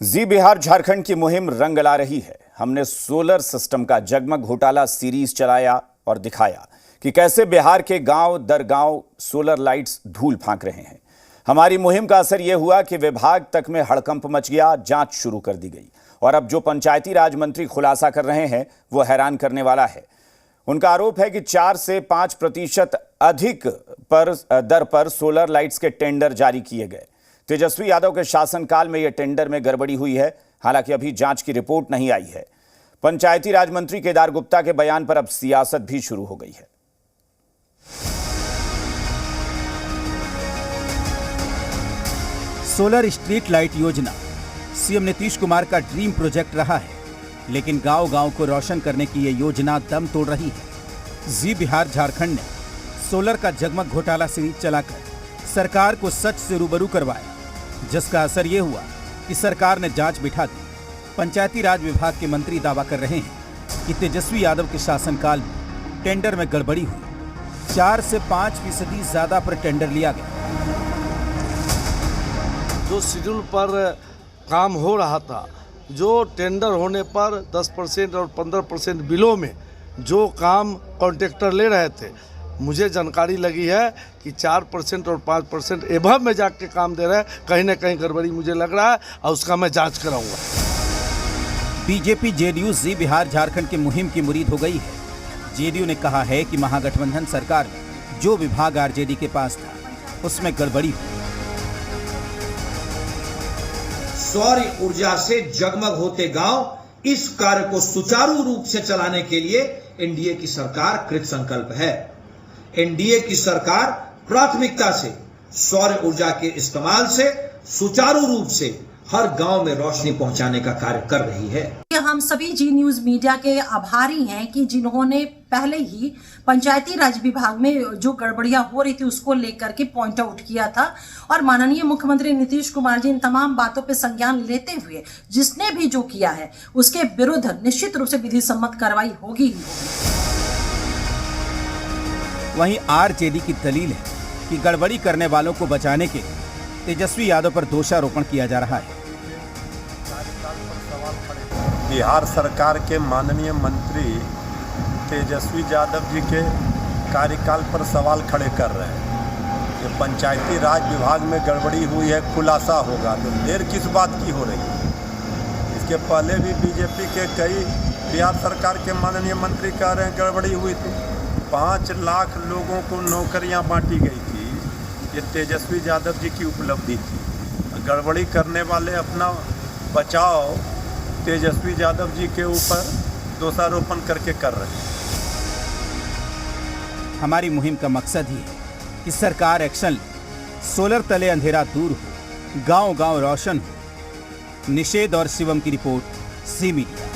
जी बिहार झारखंड की मुहिम रंग ला रही है। हमने सोलर सिस्टम का जगमग घोटाला सीरीज चलाया और दिखाया कि कैसे बिहार के गांव दर गांव सोलर लाइट्स धूल फांक रहे हैं। हमारी मुहिम का असर यह हुआ कि विभाग तक में हड़कंप मच गया, जांच शुरू कर दी गई और अब जो पंचायती राज मंत्री खुलासा कर रहे हैं वो हैरान करने वाला है। उनका आरोप है कि 4 से 5% अधिक दर पर सोलर लाइट्स के टेंडर जारी किए गए। तेजस्वी यादव के शासनकाल में यह टेंडर में गड़बड़ी हुई है। हालांकि अभी जांच की रिपोर्ट नहीं आई है। पंचायती राज मंत्री केदार गुप्ता के बयान पर अब सियासत भी शुरू हो गई है। सोलर स्ट्रीट लाइट योजना सीएम नीतीश कुमार का ड्रीम प्रोजेक्ट रहा है, लेकिन गांव-गांव को रोशन करने की यह योजना दम तोड़ रही है। जी बिहार झारखंड ने सोलर का जगमग घोटाला सीरीज चलाकर सरकार को सच से रूबरू करवाया, जिसका असर ये हुआ कि सरकार ने जांच बिठा दी। पंचायती राज विभाग के मंत्री दावा कर रहे हैं कि तेजस्वी यादव के शासनकाल में टेंडर में गड़बड़ी हुई। 4 से 5% ज्यादा पर टेंडर लिया गया। जो शेड्यूल पर काम हो रहा था, जो टेंडर होने पर 10% और 15% बिलों में जो काम कॉन्ट्रैक्टर ले रहे थे, मुझे जानकारी लगी है कि 4% और 5% एभव में जाके काम दे रहे हैं। कहीं ना कहीं गड़बड़ी मुझे लग रहा है और उसका मैं जांच कराऊंगा। बीजेपी जेडीयू जी बिहार झारखंड की मुहिम की मुरीद हो गई है। जेडीयू ने कहा है कि महागठबंधन सरकार में जो विभाग आरजेडी के पास था उसमें गड़बड़ी हुई। सौर ऊर्जा से जगमग होते गांव, इस कार्य को सुचारू रूप से चलाने के लिए एनडीए की सरकार कृत संकल्प है। एनडीए की सरकार प्राथमिकता से सौर ऊर्जा के इस्तेमाल से सुचारू रूप से हर गांव में रोशनी पहुंचाने का कार्य कर रही है। हम सभी जी न्यूज मीडिया के आभारी हैं कि जिन्होंने पहले ही पंचायती राज विभाग में जो गड़बड़ियां हो रही थी उसको लेकर के पॉइंट आउट किया था और माननीय मुख्यमंत्री नीतीश कुमार जी इन तमाम बातों पर संज्ञान लेते हुए जिसने भी जो किया है उसके विरुद्ध निश्चित रूप से विधि सम्मत कार्रवाई होगी ही होगी। वहीं आरजेडी की दलील है कि गड़बड़ी करने वालों को बचाने के लिए तेजस्वी यादव पर दोषारोपण किया जा रहा है। बिहार सरकार के माननीय मंत्री तेजस्वी यादव जी के कार्यकाल पर सवाल खड़े कर रहे हैं। ये पंचायती राज विभाग में गड़बड़ी हुई है, खुलासा होगा तो देर किस बात की हो रही है। इसके पहले भी बीजेपी के कई बिहार सरकार के माननीय मंत्री कह रहे हैं गड़बड़ी हुई थी। 5 लाख लोगों को नौकरियां बांटी गई थी। ये तेजस्वी यादव जी की उपलब्धि थी। गड़बड़ी करने वाले अपना बचाव तेजस्वी यादव जी के ऊपर दोषारोपण करके कर रहे हैं। हमारी मुहिम का मकसद ही है कि सरकार एक्शन ले, सोलर तले अंधेरा दूर हो, गांव-गांव रोशन हो। निषेध और शिवम की रिपोर्ट, जी मीडिया।